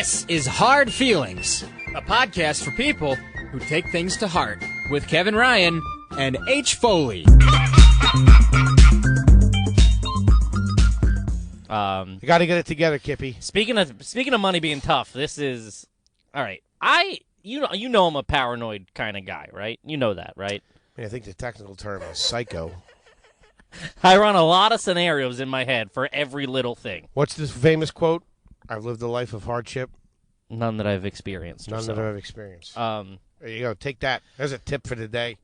This is Hard Feelings, a podcast for people who take things to heart, with Kevin Ryan and H. Foley. You got to get it together, Kippy. Speaking of money being tough, this is all right. You know I'm a paranoid kind of guy, right? You know that, right? I think the technical term is psycho. I run a lot of scenarios in my head for every little thing. What's this famous quote? I've lived a life of hardship. None that I've experienced. None that I've experienced. There you go. Take that. There's a tip for the day.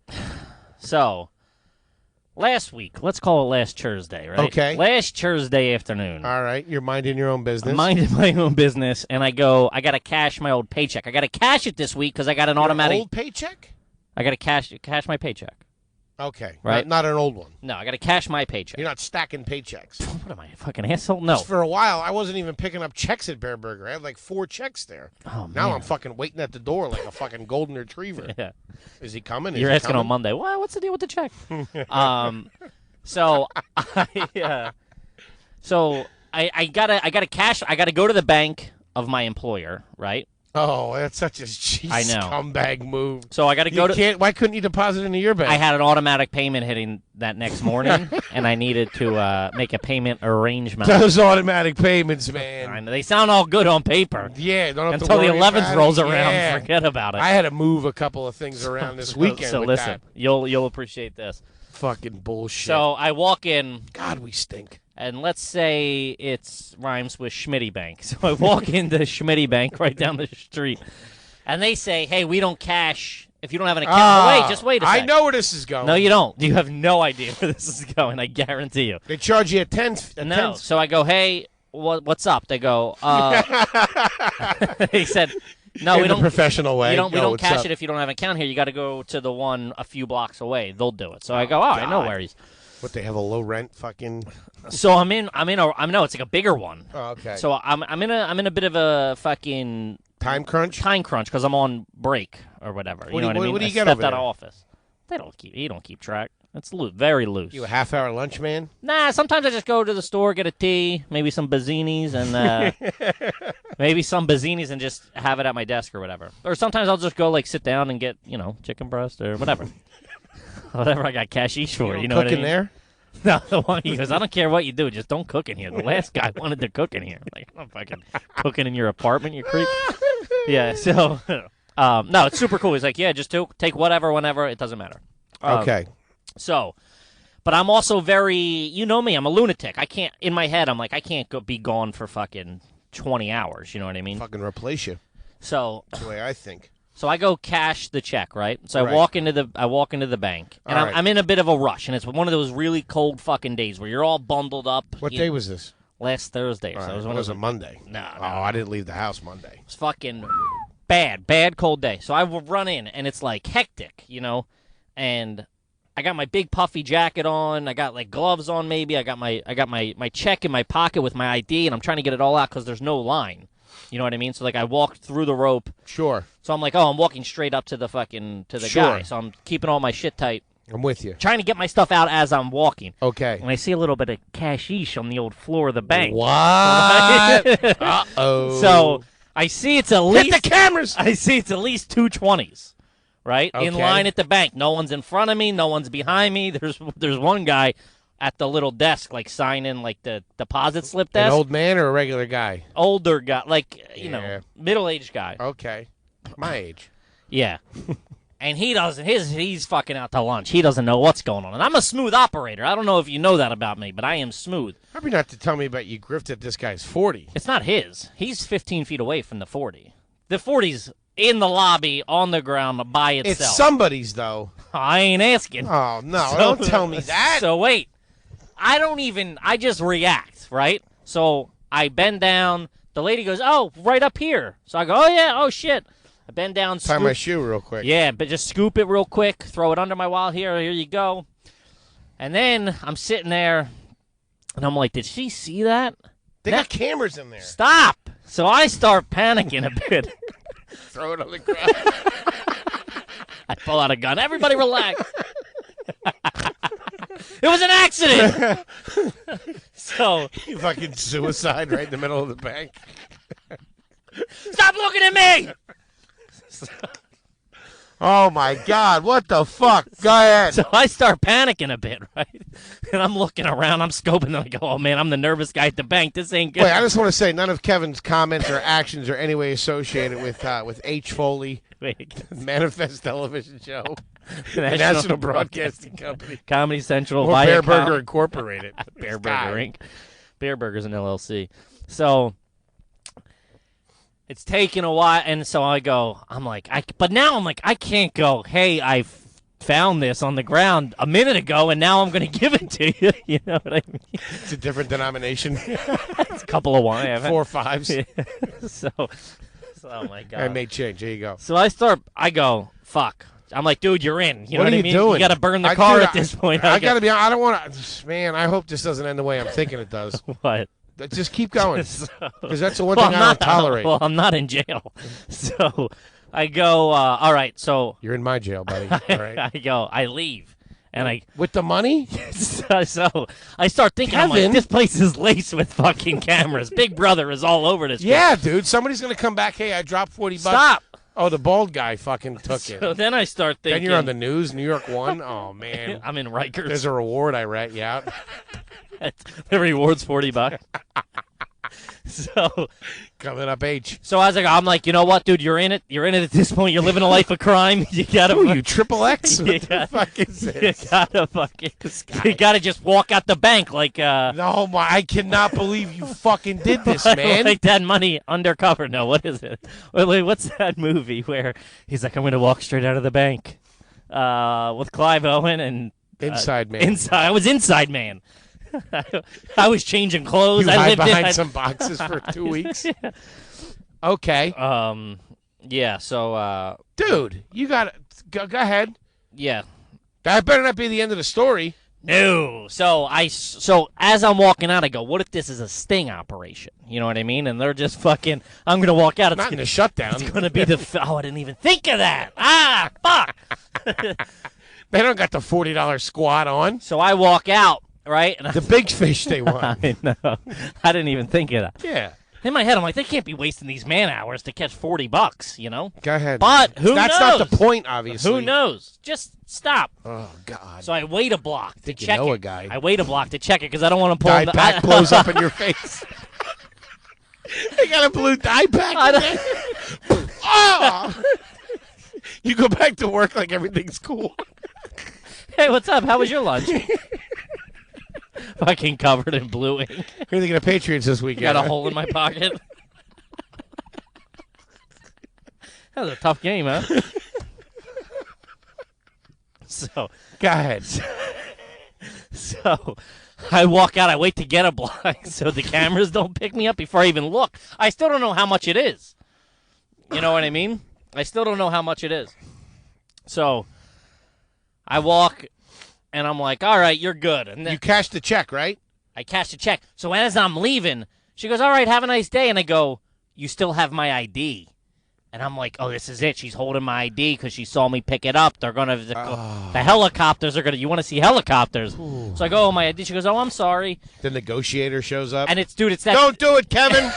So, last week, let's call it last Thursday, right? Okay. Last Thursday afternoon. All right. You're minding your own business. I'm minding my own business, and I got to cash my old paycheck. I got to cash it this week because I got an automatic. Old paycheck? I got to cash my paycheck. Okay. Right? Not an old one. No, I got to cash my paycheck. You're not stacking paychecks. What am I, a fucking asshole? No. Just for a while, I wasn't even picking up checks at Bear Burger. I had like 4 checks there. Oh, man. Now I'm fucking waiting at the door like a fucking golden retriever. Yeah. Is he coming? You're asking on Monday. What's the deal with the check? So I gotta cash. I gotta go to the bank of my employer, right? Oh, that's such a cheap scumbag move. So I got to go to. Why couldn't you deposit into your bank? I had an automatic payment hitting that next morning, and I needed to make a payment arrangement. Those automatic payments, man. I know, they sound all good on paper. Yeah, don't have until to the worry 11th rolls around. Yeah. Forget about it. I had to move a couple of things around this weekend. So with listen, that. you'll appreciate this. Fucking bullshit. So I walk in. God, we stink. And let's say it rhymes with Schmitty Bank. So I walk into Schmitty Bank right down the street. And they say, hey, we don't cash if you don't have an account. Just wait a second. I know where this is going. No, you don't. You have no idea where this is going, I guarantee you. They charge you a tenth. No. So I go, hey, what's up? They go, they said, no, we don't. In a professional way. We don't cash it if you don't have an account here. You got to go to the one a few blocks away. They'll do it. So I go, I know where he's. What, they have a low rent fucking. So I'm in. No, it's like a bigger one. Oh, okay. So I'm in a bit of a fucking time crunch because I'm on break or whatever. You know what I mean? What do you I get stepped over out there? of office. You don't keep track. It's very loose. You a half-hour lunch man? Nah, sometimes I just go to the store, get a tea, maybe some Bazzinis, and just have it at my desk or whatever. Or sometimes I'll just go sit down and get chicken breast or whatever. Whatever I got cashish for. You know what I mean? Cooking there? No, the one he goes, I don't care what you do, just don't cook in here. The last guy wanted to cook in here. I'm fucking cooking in your apartment, you creep. Yeah, so, no, it's super cool. He's like, yeah, just take whatever, whenever, it doesn't matter. Okay. So, but I'm also very, you know me, I'm a lunatic. In my head, I'm like, I can't be gone for fucking 20 hours, you know what I mean? Fucking replace you. So. That's the way I think. So I go cash the check, right? So I walk into the bank, and I'm in a bit of a rush, and it's one of those really cold fucking days where you're all bundled up. What day was this? Last Thursday. So it was a Monday. No. I didn't leave the house Monday. It's fucking bad cold day. So I will run in, and it's hectic, and I got my big puffy jacket on. I got gloves on, maybe. I got my check in my pocket with my ID, and I'm trying to get it all out because there's no line. You know what I mean? So I walked through the rope. Sure. So I'm I'm walking straight up to the guy. So I'm keeping all my shit tight. I'm with you. Trying to get my stuff out as I'm walking. Okay. And I see a little bit of cashish on the old floor of the bank. What? Uh-oh. So I see it's at least hit the cameras. I see it's at least 220s, right? Okay. In line at the bank. No one's in front of me. No one's behind me. There's one guy at the little desk, signing the deposit slip desk. An old man or a regular guy? Older guy, middle-aged guy. Okay. My age. Yeah. And he doesn't. He's fucking out to lunch. He doesn't know what's going on. And I'm a smooth operator. I don't know if you know that about me, but I am smooth. Probably not to tell me about you grifted this guy's 40. It's not his. He's 15 feet away from the 40. The 40's in the lobby on the ground by itself. It's somebody's, though. I ain't asking. Oh, no. Don't tell me that. So wait. I just react, right? So I bend down. The lady goes, oh, right up here. So I go, oh, yeah, oh, shit. I bend down. Tie my shoe real quick. Yeah, but just scoop it real quick. Throw it under my wallet here. Here you go. And then I'm sitting there, and I'm like, did she see that? They got cameras in there. Stop. So I start panicking a bit. Throw it on the ground. I pull out a gun. Everybody relax. It was an accident. So you fucking suicide right in the middle of the bank. Stop looking at me! Oh, my God. What the fuck? Go ahead. So I start panicking a bit, right? And I'm looking around. I'm scoping. And I go, oh, man, I'm the nervous guy at the bank. This ain't good. Wait, I just want to say none of Kevin's comments or actions are any way associated with H. Foley, Manifest Television Show, the National Broadcasting Company, Comedy Central, or Bear Burger Incorporated. Bear Burger Inc. Bear Burger's an LLC. So it's taken a while, and so I can't go, hey, I found this on the ground a minute ago, and now I'm going to give it to you. You know what I mean? It's a different denomination. It's a couple of wine. 4 5s. So, oh, my God. I made change. There you go. So I go, fuck. I'm like, dude, you're in. You know what I mean? Doing? You got to burn the car at this point. I got to be honest. I don't want to. Man, I hope this doesn't end the way I'm thinking it does. What? Just keep going. Because that's the one thing I don't tolerate. Well, I'm not in jail. So I go, all right, so. You're in my jail, buddy. All right. I leave. And with the money? So I start thinking, I'm like, this place is laced with fucking cameras. Big Brother is all over this place. Yeah, dude. Somebody's going to come back. Hey, I dropped $40. Stop. Oh, the bald guy fucking took it. So then I start thinking. Then you're on the news, New York 1. Oh, man. I'm in Rikers. There's a reward. I rat you out. The reward's $40. So coming up, H. So as I go, I'm like, you know what, dude? You're in it. You're in it at this point. You're living a life of crime. You gotta. Who are you, Triple X? You What the fuck is this? You gotta fucking. You gotta just walk out the bank like. No, I cannot believe you fucking did this, man. Like that money undercover. No, what is it? Wait, what's that movie where he's like, I'm gonna walk straight out of the bank, with Clive Owen and Inside Man. I was Inside Man. I was changing clothes. You I hide lived behind some boxes for 2 weeks. Yeah. Okay. Yeah. So. Dude, you got go ahead. Yeah. That better not be the end of the story. No. So as I'm walking out, I go, what if this is a sting operation? You know what I mean? And they're just fucking. I'm gonna walk out. It's not in a shutdown. It's gonna be the. Oh, I didn't even think of that. Ah, fuck. They don't got the $40 squat on. So I walk out. Right? And the big fish they want. I know. I didn't even think of that. Yeah. In my head, I'm like, they can't be wasting these man hours to catch $40, you know? Go ahead. But who knows? That's not the point, obviously. Who knows? Just stop. Oh, God. So I wait a block to check you know it. a guy. I wait a block to check it because I don't want to pull dye pack blows up in your face. They got a blue dye pack in there. Oh! You go back to work like everything's cool. Hey, what's up? How was your lunch? Fucking covered in blue ink. Who are you thinking of Patriots this weekend? Got a hole in my pocket. That was a tough game, huh? So go ahead. So I walk out. I wait to get a block so the cameras don't pick me up before I even look. I still don't know how much it is. You know what I mean? I still don't know how much it is. So I walk. And I'm like, all right, you're good. And then you cashed the check, right? I cashed the check. So as I'm leaving, she goes, all right, have a nice day. And I go, you still have my ID. And I'm like, oh, this is it. She's holding my ID because she saw me pick it up. They're going to, the helicopters are going to, you want to see helicopters. Ooh. So I go, oh, my ID. She goes, oh, I'm sorry. The negotiator shows up. And it's that. Don't do it, Kevin.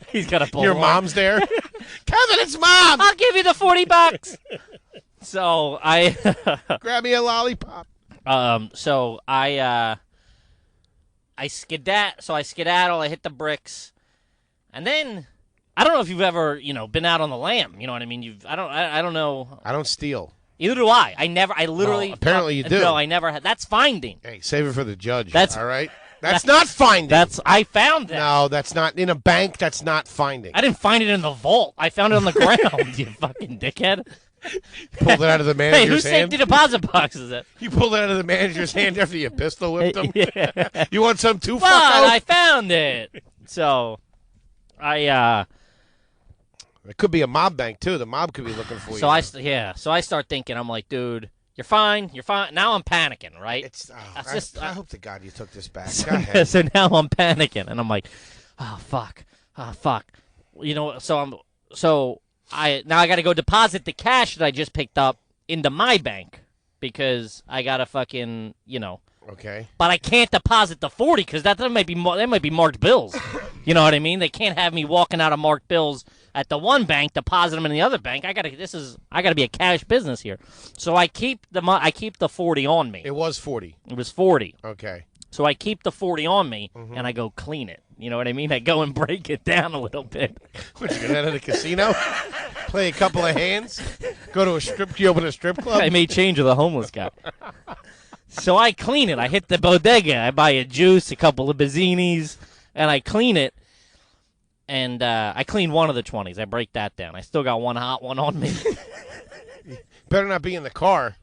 He's got to pull your mom's there. Kevin, it's Mom. I'll give you the $40. So I. Grab me a lollipop. So I skedaddle, I hit the bricks, and then I don't know if you've ever, been out on the lam. You know what I mean? I don't know. I don't steal. Either do I. I literally. Oh, apparently you do. No, I never had. That's finding. Hey, save it for the judge. That's all right. That's not finding. I found that. No, that's not in a bank. That's not finding. I didn't find it in the vault. I found it on the ground. You fucking dickhead. Pulled it out of the manager's hand. Hey, whose safety deposit box is it? You pulled it out of the manager's hand after you pistol whipped him? Yeah. You want some too, but fucko? I found it. So, It could be a mob bank, too. The mob could be looking for you. So I start thinking, I'm like, dude, you're fine. Now I'm panicking, right? I hope to God you took this back. Go ahead. So now I'm panicking, and I'm like, oh, fuck. Now I got to go deposit the cash that I just picked up into my bank because I got to fucking, Okay. But I can't deposit the 40 because that might be marked bills. You know what I mean? They can't have me walking out of marked bills at the one bank, deposit them in the other bank. I gotta be a cash business here. So I keep the 40 on me. It was 40. It was 40. Okay. So I keep the 40 on me and I go clean it. You know what I mean? I go and break it down a little bit. What, you get out of the casino? Play a couple of hands? Go to you open a strip club? I made change with a homeless guy. So I clean it. I hit the bodega. I buy a juice, a couple of Bazzinis, and I clean it. And I clean one of the 20s. I break that down. I still got one hot one on me. Better not be in the car.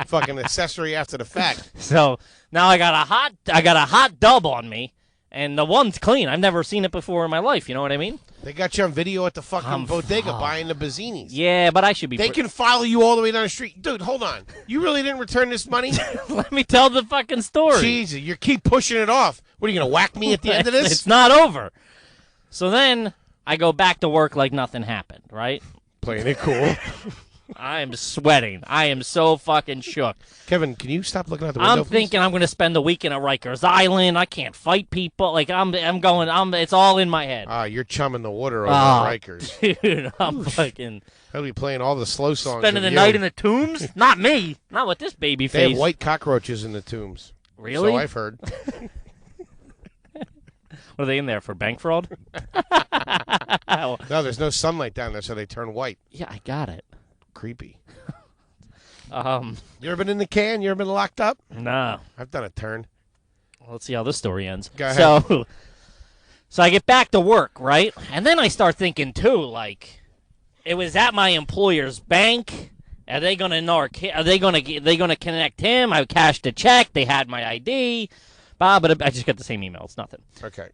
Fucking accessory after the fact. So now I got a hot dub on me, and the one's clean. I've never seen it before in my life. You know what I mean? They got you on video at the fucking bodega buying the Bazzinis. Yeah, but I should be. They can follow you all the way down the street. Dude, hold on. You really didn't return this money? Let me tell the fucking story. Jesus, you keep pushing it off. What, are you going to whack me at the end of this? It's not over. So then I go back to work like nothing happened, right? Playing it cool. I am sweating. I am so fucking shook. Kevin, can you stop looking out the window, I'm thinking I'm going to spend the weekend at Rikers Island. I can't fight people. Like it's all in my head. You're chumming the water over at Rikers. Dude, I'm fucking He'll be playing all the slow songs. spending the night in the tombs. Not me. Not with this baby face. They have white cockroaches in the tombs. Really? So I've heard. What are they in there for? Bank fraud? No, there's no sunlight down there, so they turn white. Yeah, I got it. Creepy. You ever been in the can? You ever been locked up? No. I've done a turn. Well, let's see how this story ends. Go ahead. So I get back to work, right? And then I start thinking too, like, it was at my employer's bank. Are they gonna connect him? I cashed a check. They had my ID. But I just got the same email. It's nothing. Okay.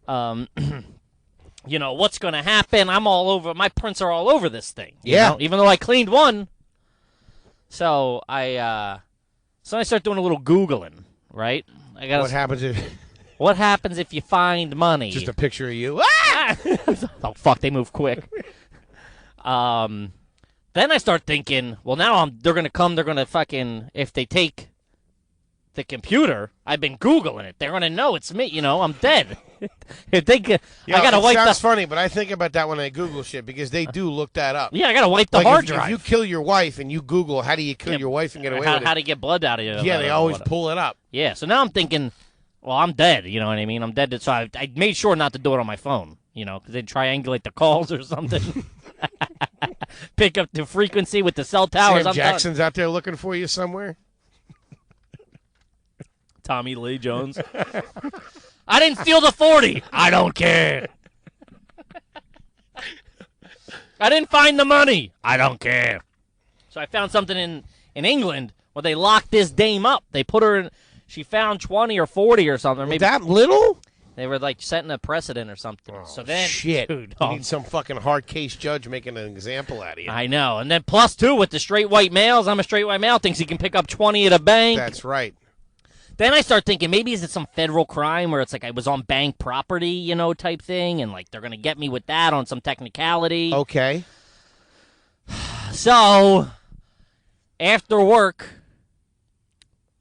You know, what's going to happen? I'm all over. My prints are all over this thing. You Yeah. know, even though I cleaned one. So I start doing a little Googling, right? What happens if you find money? Just a picture of you. Ah! Oh, fuck, they move quick. Then I start thinking, well, now they're going to fucking, if they take the computer, I've been Googling it. They're going to know it's me. You know, I'm dead. If they I got to wipe the... Sounds funny, but I think about that when I Google shit because they do look that up. Yeah, I got to wipe the hard drive. If you kill your wife and you Google how do you kill your wife and get away with it. How to get blood out of you. Yeah, they always pull it up. Yeah, so now I'm thinking, well, I'm dead. You know what I mean? I'm dead. So I made sure not to do it on my phone, you know, because they'd triangulate the calls or something. Pick up the frequency with the cell towers. Sam Jackson's out there looking for you somewhere. Tommy Lee Jones. I didn't steal the 40. I don't care. I didn't find the money. I don't care. So I found something in England where they locked this dame up. They put her in. She found 20 or 40 or something. Or maybe that little? They were like setting a precedent or something. Oh, so then, shit. Dude, you need some fucking hard case judge making an example out of you. I know. And then plus two with the straight white males. I'm a straight white male. Thinks he can pick up 20 at a bank. That's right. Then I start thinking, maybe is it some federal crime where it's like I was on bank property, you know, type thing, and like they're going to get me with that on some technicality. Okay. So, after work,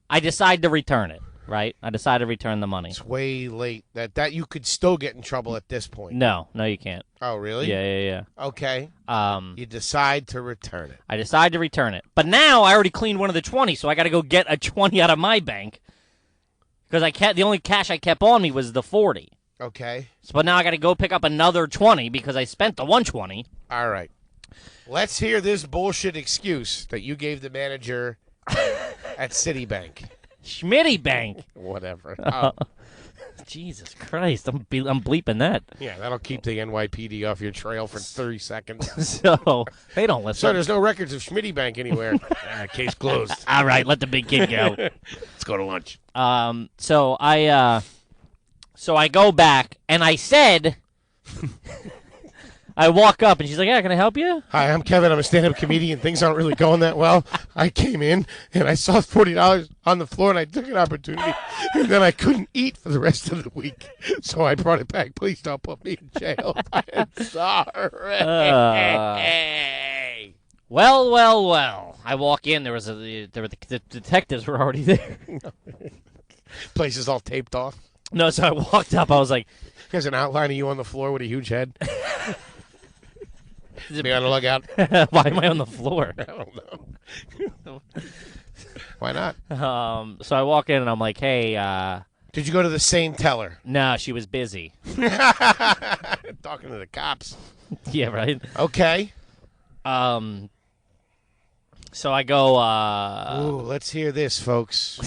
I decide to return it, right? I decide to return the money. It's way late. That you could still get in trouble at this point. No, you can't. Oh, really? Yeah. Okay. You decide to return it. I decide to return it. But now I already cleaned one of the 20, so I got to go get a 20 out of my bank. Because the only cash I kept on me was the 40. Okay. But now I got to go pick up another 20 because I spent the 120. All right. Let's hear this bullshit excuse that you gave the manager at Citibank. Schmitty Bank. Whatever. Jesus Christ. I'm bleeping that. Yeah, that'll keep the NYPD off your trail for 30 seconds. So, they don't listen. So there's no records of Schmitty Bank anywhere. Case closed. All right, let the big kid go. Let's go to lunch. So I go back, and I said... I walk up, and she's like, yeah, can I help you? Hi, I'm Kevin. I'm a stand-up comedian. Things aren't really going that well. I came in, and I saw $40 on the floor, and I took an opportunity, and then I couldn't eat for the rest of the week. So I brought it back. Please don't put me in jail. I'm sorry. Well. I walk in. The detectives were already there. Place is all taped off. No, so I walked up. I was like, There's an outline of you on the floor with a huge head. Be on the lookout. why am I on the floor? I don't know. Why not? So I walk in and I'm like, hey, Did you go to the same teller? no, she was busy. Talking to the cops. Yeah, right? Okay. So I go, Ooh, let's hear this, folks.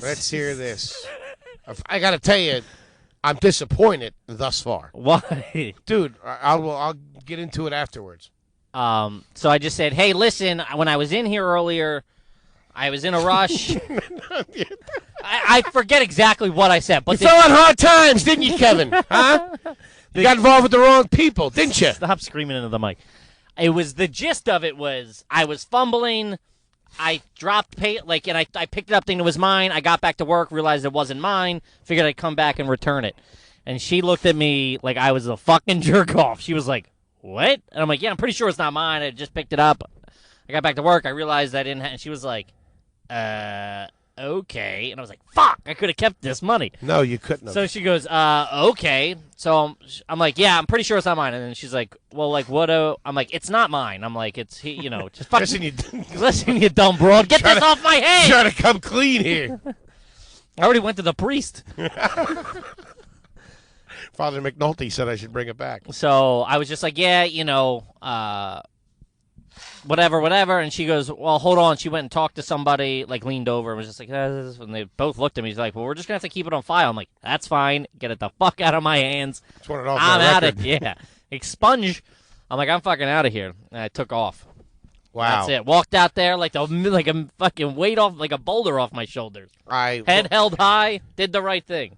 Let's hear this. I got to tell you, I'm disappointed thus far. why? Dude, I'll get into it afterwards. So I just said, hey, listen, when I was in here earlier, I was in a rush. I forget exactly what I said. But You fell on hard times, didn't you, Kevin? Huh? You got involved with the wrong people, didn't you? Stop screaming into the mic. It was the gist of it was I was fumbling. I dropped and I picked it up thinking it was mine. I got back to work, realized it wasn't mine. Figured I'd come back and return it. And she looked at me like I was a fucking jerk off. She was like, "What?" And I'm like, "Yeah, I'm pretty sure it's not mine. I just picked it up. I got back to work. I realized I didn't." And she was like, okay. And I was like, fuck, I could have kept this money. No, you couldn't have. So she goes, okay. So I'm like, yeah, I'm pretty sure it's not mine. And then she's like, well, like, what? I'm like, it's not mine. I'm like, it's, just fucking. Listen, you dumb broad. Get this off my head. Trying to come clean here. I already went to the priest. Father McNulty said I should bring it back. So I was just like, yeah, whatever. And she goes, well, hold on. She went and talked to somebody, like leaned over and was just like, and they both looked at me. She's like, well, we're just going to have to keep it on file. I'm like, that's fine. Get it the fuck out of my hands. Just want it off I'm my out record. of Yeah. Expunge. I'm like, I'm fucking out of here. And I took off. Wow. That's it. Walked out there like a fucking weight off, like a boulder off my shoulders. Head held high. Did the right thing.